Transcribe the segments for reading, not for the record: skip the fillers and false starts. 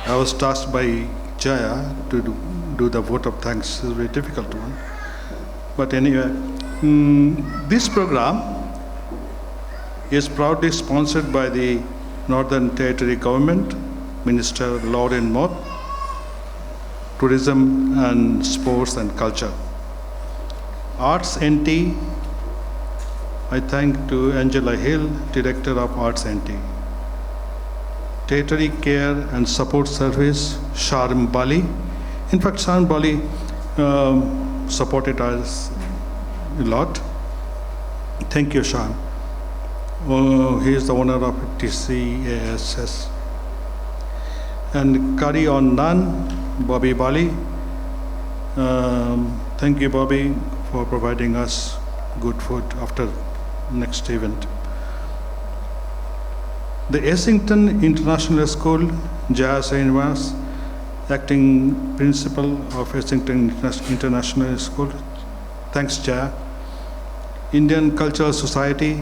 I was tasked by Jaya to do the vote of thanks. It's a very difficult one. But anyway, this program is proudly sponsored by the Northern Territory Government, Minister Lauren Mott, Tourism and Sports and Culture. Arts NT, I thank to Angela Hill, Director of Arts NT. Territory Care and Support Service, Sharm Bali. In fact, Sharm Bali supported us a lot. Thank you, Sharm. He is the owner of TCASS. And Curry on Naan, Bobby Bali. Thank you, Bobby, for providing us good food after next event. The Essington International School, Jaya Srinivas, acting principal of Essington International School. Thanks, Jaya. Indian Cultural Society,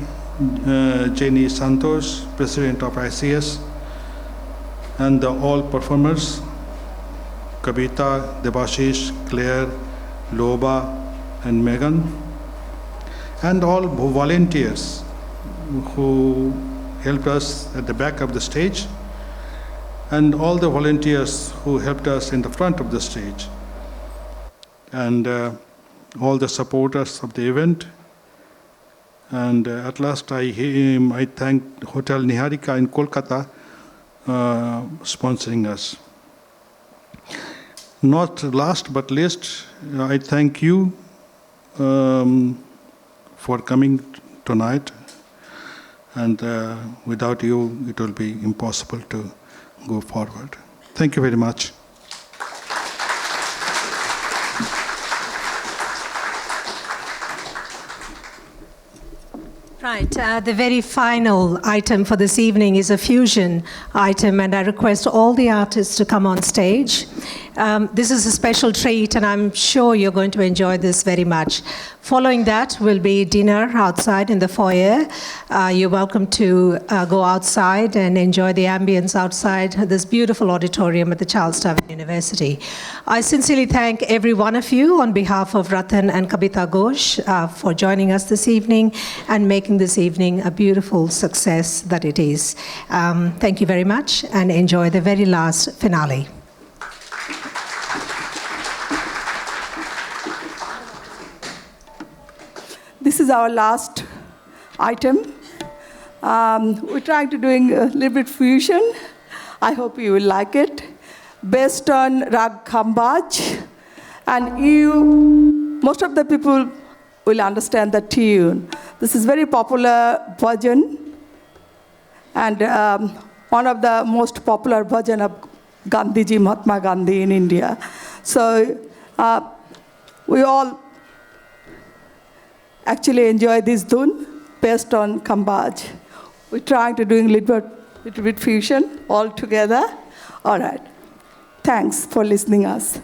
Jenny Santosh, president of ICS, and all performers, Kavita, Debashish, Claire, Loba, and Megan, and all volunteers who helped us at the back of the stage, and all the volunteers who helped us in the front of the stage, and all the supporters of the event. And at last I thank Hotel Niharika in Kolkata sponsoring us. Not last but least, I thank you for coming tonight. And without you, it will be impossible to go forward. Thank you very much. Right, the very final item for this evening is a fusion item, and I request all the artists to come on stage. This is a special treat, and I'm sure you're going to enjoy this very much. Following that will be dinner outside in the foyer. You're welcome to go outside and enjoy the ambience outside this beautiful auditorium at the Charles Darwin University. I sincerely thank every one of you on behalf of Ratan and Kavita Ghosh for joining us this evening and making this evening a beautiful success that it is. Thank you very much, and enjoy the very last finale. This is our last item. We're trying to doing a little bit fusion. I hope you will like it. Based on Rag Khambaj. And most of the people will understand the tune. This is very popular bhajan. And one of the most popular bhajan of Gandhiji, Mahatma Gandhi in India. So we all actually enjoy this dhun based on Khambaj. We're trying to do a little bit fusion all together. All right. Thanks for listening us.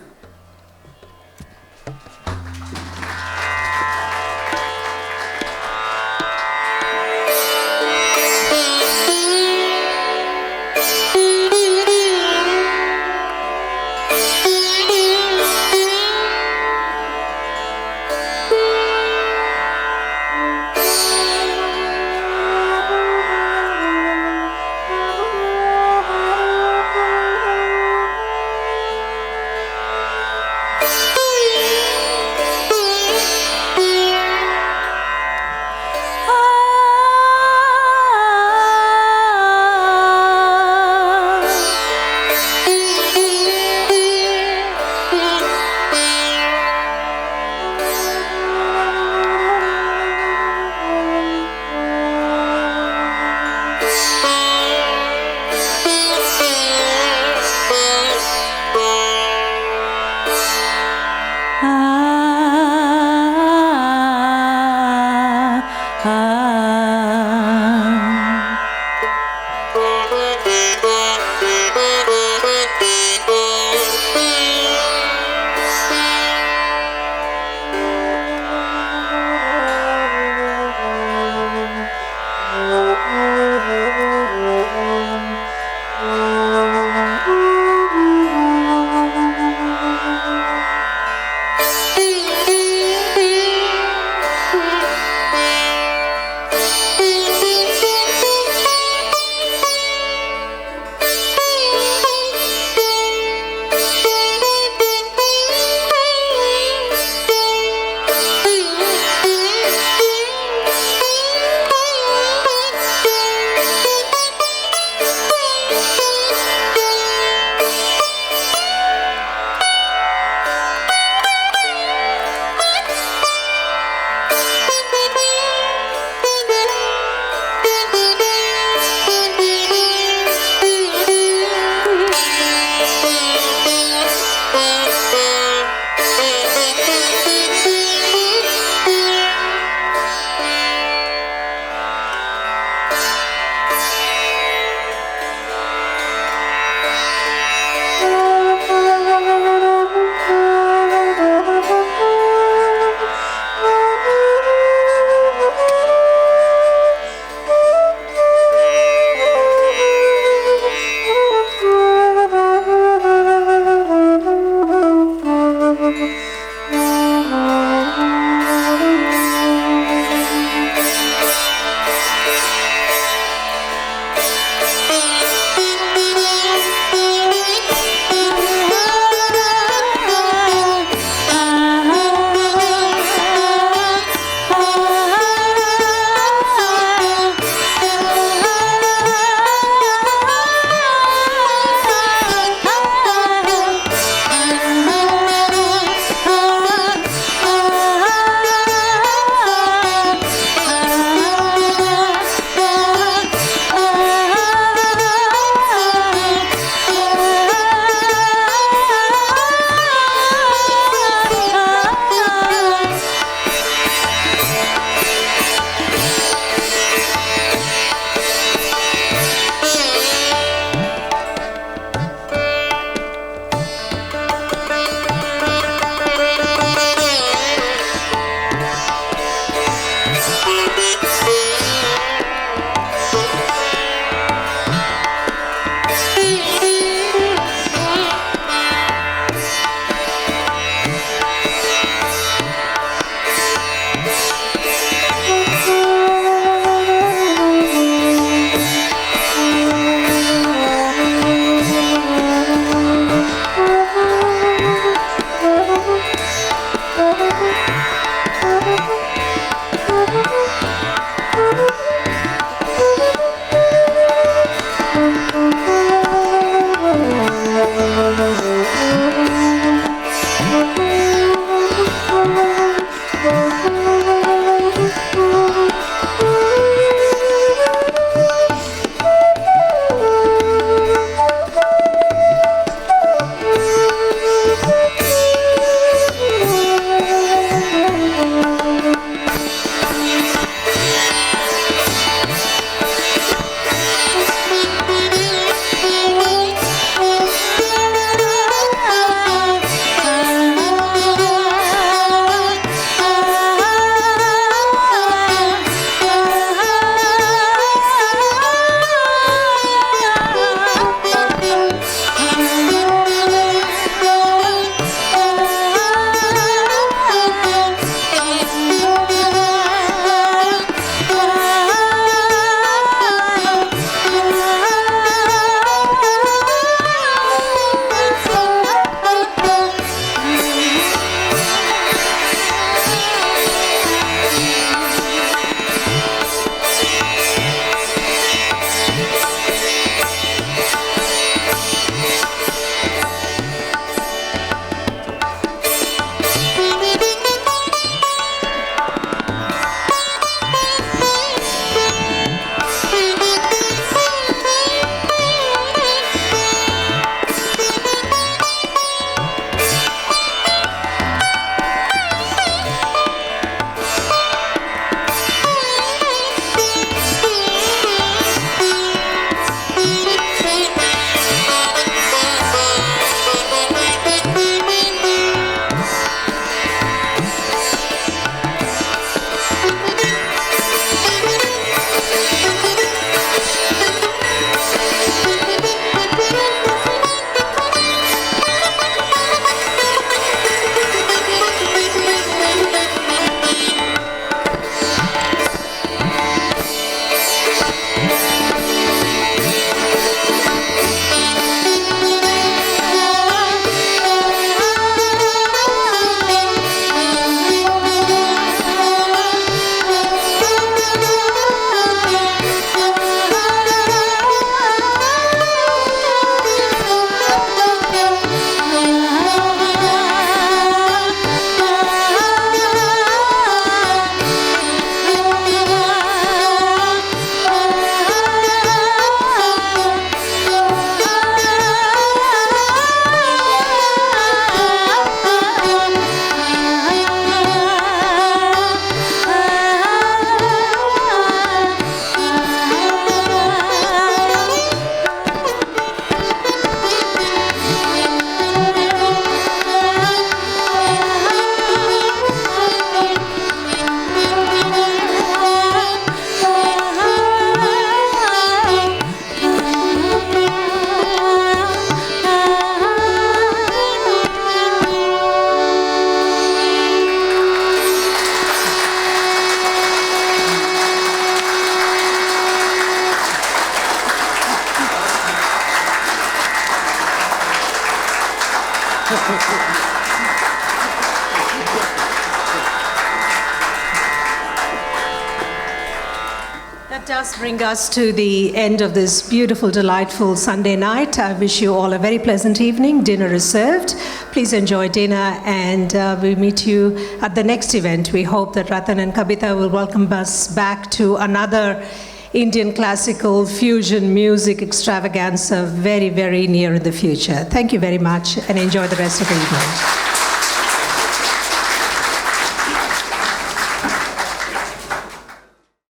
That does bring us to the end of this beautiful, delightful Sunday night. I wish you all a very pleasant evening. Dinner is served. Please enjoy dinner, and we'll meet you at the next event. We hope that Ratan and Kabita will welcome us back to another Indian classical fusion music extravaganza very, very near in the future. Thank you very much, and enjoy the rest of the evening.